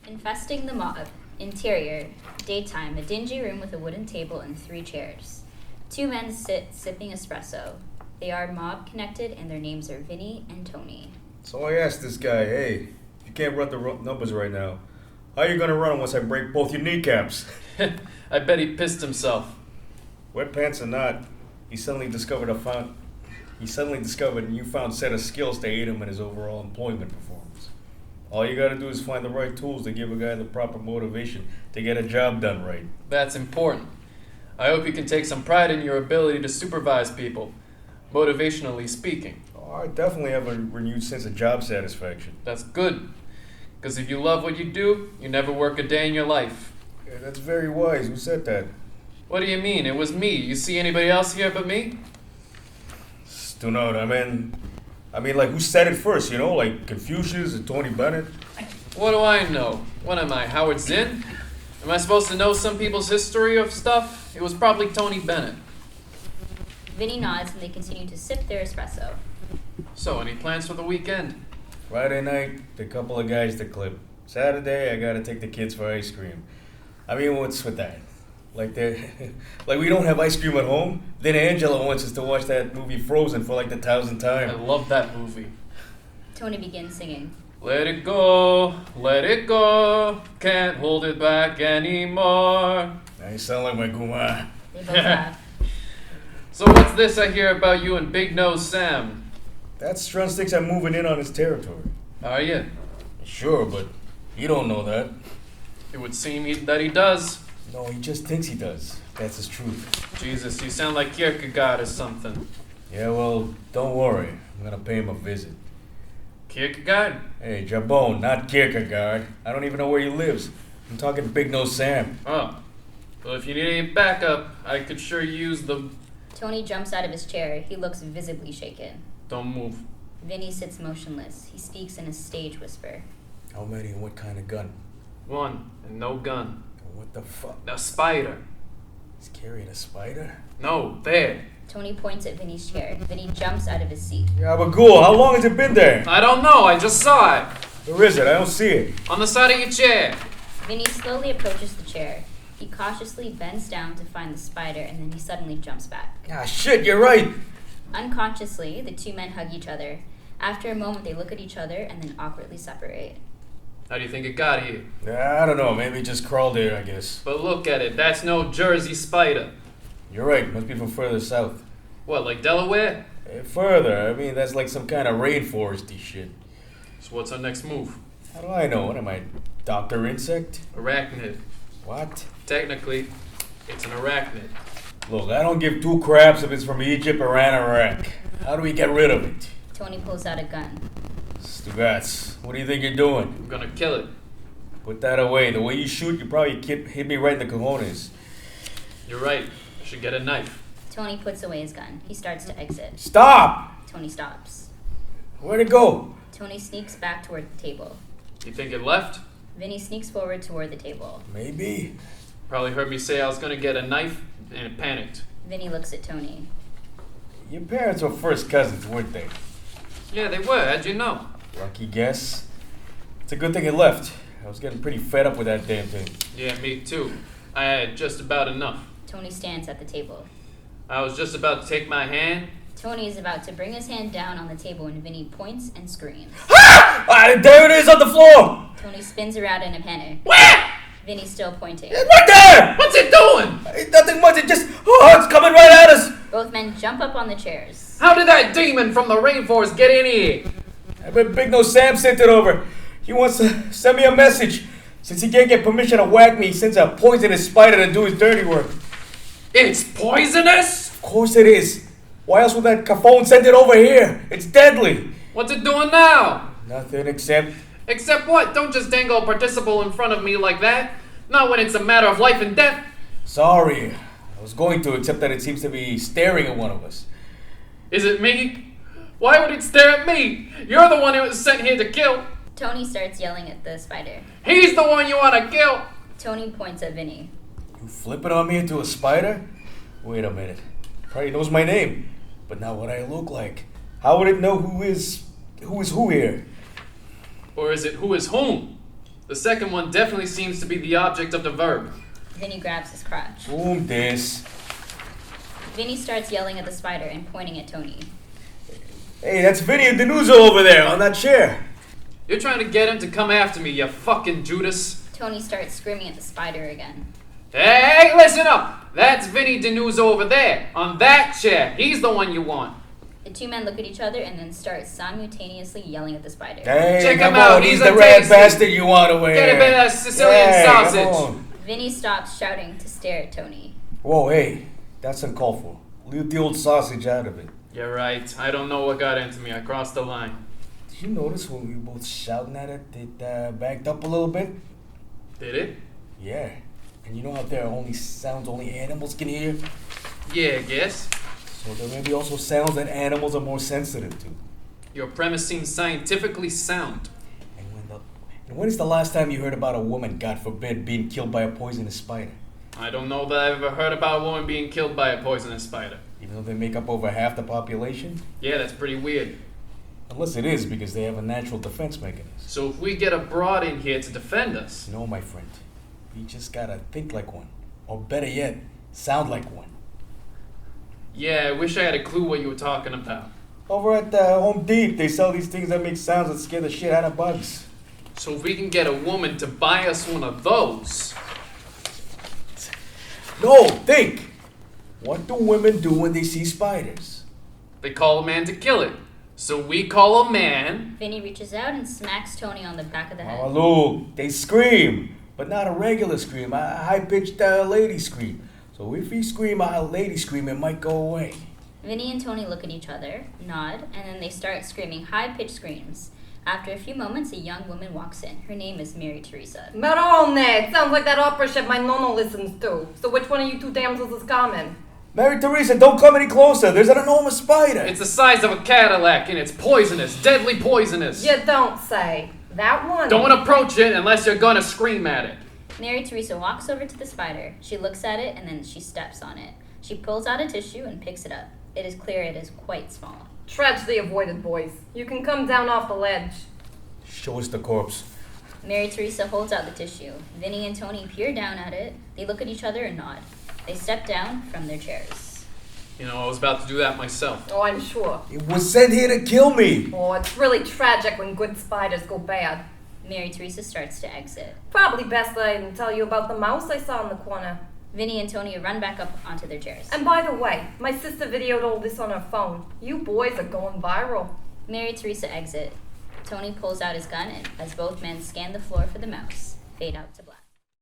Infesting the mob. Interior. Daytime. A dingy room with a wooden table and 3 chairs. 2 men sit sipping espresso. They are mob connected and their names are Vinny and Tony. So I asked this guy, hey, if you can't run the numbers right now, how are you going to run once I break both your kneecaps? I bet he pissed himself. Wet pants or not, he suddenly discovered a newfound set of skills to aid him in his overall employment performance. All you gotta do is find the right tools to give a guy the proper motivation to get a job done right. That's important. I hope you can take some pride in your ability to supervise people, motivationally speaking. Oh, I definitely have a renewed sense of job satisfaction. That's good. Because if you love what you do, you never work a day in your life. Yeah, that's very wise. Who said that? What do you mean? It was me. You see anybody else here but me? Do not. I mean, like, who said it first, you know? Like, Confucius or Tony Bennett? What do I know? What am I, Howard Zinn? Am I supposed to know some people's history of stuff? It was probably Tony Bennett. Vinny nods and they continue to sip their espresso. So, any plans for the weekend? Friday night, a couple of guys to clip. Saturday, I gotta take the kids for ice cream. I mean, what's with that? Like we don't have ice cream at home? Then Angela wants us to watch that movie Frozen for like the 1000th time. I love that movie. Tony begins singing. Let it go, can't hold it back anymore. Now you sound like my guma. They both laugh. So what's this I hear about you and Big Nose Sam? That Franz thinks I'm moving in on his territory. Are you? Sure, but you don't know that. It would seem that he does. No, he just thinks he does. That's his truth. Jesus, you sound like Kierkegaard or something. Yeah, well, don't worry. I'm gonna pay him a visit. Kierkegaard? Hey, Jabone, not Kierkegaard. I don't even know where he lives. I'm talking Big Nose Sam. Oh. Well, if you need any backup, I could sure use the... Tony jumps out of his chair. He looks visibly shaken. Don't move. Vinny sits motionless. He speaks in a stage whisper. How many and what kind of gun? 1, and no gun. What the fuck? A spider. He's carrying a spider? No, there. Tony points at Vinny's chair. Vinny jumps out of his seat. Yeah, but Ghoul, how long has it been there? I don't know, I just saw it. Where is it? I don't see it. On the side of your chair. Vinny slowly approaches the chair. He cautiously bends down to find the spider, and then he suddenly jumps back. Ah, shit, you're right. Unconsciously, the 2 men hug each other. After a moment, they look at each other and then awkwardly separate. How do you think it got here? I don't know, maybe it just crawled there, I guess. But look at it, that's no Jersey spider. You're right, must be from further south. What, like Delaware? Further, I mean, that's like some kind of rainforesty shit. So what's our next move? How do I know? What am I, Dr. Insect? Arachnid. What? Technically, it's an arachnid. Look, I don't give 2 craps if it's from Egypt or Anorak. How do we get rid of it? Tony pulls out a gun. Stugats, what do you think you're doing? I'm gonna kill it. Put that away. The way you shoot, you probably hit me right in the cojones. You're right. I should get a knife. Tony puts away his gun. He starts to exit. Stop! Tony stops. Where'd it go? Tony sneaks back toward the table. You think it left? Vinny sneaks forward toward the table. Maybe. Probably heard me say I was gonna get a knife and panicked. Vinny looks at Tony. Your parents were first cousins, weren't they? Yeah, they were. How'd you know? Lucky guess. It's a good thing it left. I was getting pretty fed up with that damn thing. Yeah, me too. I had just about enough. Tony stands at the table. I was just about to take my hand. Tony is about to bring his hand down on the table when Vinny points and screams. Ah! There it is on the floor! Tony spins around in a panic. Where? Vinny's still pointing. It's right there! What's it doing? Ain't nothing much, it's coming right at us! Both men jump up on the chairs. How did that demon from the rainforest get in here? I bet Big Nose Sam sent it over. He wants to send me a message. Since he can't get permission to whack me, he sends a poisonous spider to do his dirty work. It's poisonous? Of course it is. Why else would that caphone send it over here? It's deadly. What's it doing now? Nothing except... Except what? Don't just dangle a participle in front of me like that. Not when it's a matter of life and death. Sorry. I was going to, except that it seems to be staring at one of us. Is it me? Why would it stare at me? You're the one who was sent here to kill. Tony starts yelling at the spider. He's the one you want to kill. Tony points at Vinny. You flipping on me into a spider? Wait a minute. Probably knows my name, but not what I look like. How would it know who is who here? Or is it who is whom? The second one definitely seems to be the object of the verb. Vinny grabs his crotch. Boom this. Vinny starts yelling at the spider and pointing at Tony. Hey, that's Vinny and DESOUZA over there on that chair. You're trying to get him to come after me, you fucking Judas. Tony starts screaming at the spider again. Hey, listen up! That's Vinny DESOUZA over there, on that chair. He's the one you want. The two men look at each other and then start simultaneously yelling at the spider. Hey, Check come him out, on, he's he's a the red tasty. bastard you want to wear. Get a bit of Sicilian Hey, come sausage. on. Vinny stops shouting to stare at Tony. Whoa, hey, that's uncalled for. Leave the old sausage out of it. You're right. I don't know what got into me. I crossed the line. Did you notice when we were both shouting at it, it backed up a little bit? Did it? Yeah. And you know how there are only sounds only animals can hear? Yeah, I guess. So there may be also sounds that animals are more sensitive to. Your premise seems scientifically sound. And when is the last time you heard about a woman, God forbid, being killed by a poisonous spider? I don't know that I've ever heard about a woman being killed by a poisonous spider. Even though they make up over half the population? Yeah, that's pretty weird. Unless it is because they have a natural defense mechanism. So if we get a broad in here to defend us... No, my friend. You just gotta think like one. Or better yet, sound like one. Yeah, I wish I had a clue what you were talking about. Over at Home Depot, they sell these things that make sounds that scare the shit out of bugs. So if we can get a woman to buy us one of those... No, think! What do women do when they see spiders? They call a man to kill it. So we call a man... Vinny reaches out and smacks Tony on the back of the head. Oh, look, they scream, but not a regular scream, a high-pitched lady scream. So if you scream a lady scream, it might go away. Vinny and Tony look at each other, nod, and then they start screaming high-pitched screams. After a few moments, a young woman walks in. Her name is Mary Theresa. Marone! It sounds like that opera ship my nono listens to. So which one of you two damsels is coming? Mary Theresa, don't come any closer. There's an enormous spider. It's the size of a Cadillac and it's poisonous, deadly poisonous. You don't say. That one. Don't approach it unless you're gonna scream at it. Mary Theresa walks over to the spider. She looks at it and then she steps on it. She pulls out a tissue and picks it up. It is clear it is quite small. Tragedy avoided, boys. You can come down off the ledge. Show us the corpse. Mary Theresa holds out the tissue. Vinny and Tony peer down at it. They look at each other and nod. They step down from their chairs. You know, I was about to do that myself. Oh, I'm sure. It was sent here to kill me. Oh, it's really tragic when good spiders go bad. Mary Theresa starts to exit. Probably best I didn't tell you about the mouse I saw in the corner. Vinny and Tony run back up onto their chairs. And by the way, my sister videoed all this on her phone. You boys are going viral. Mary Theresa exit. Tony pulls out his gun and as both men scan the floor for the mouse. Fade out to black.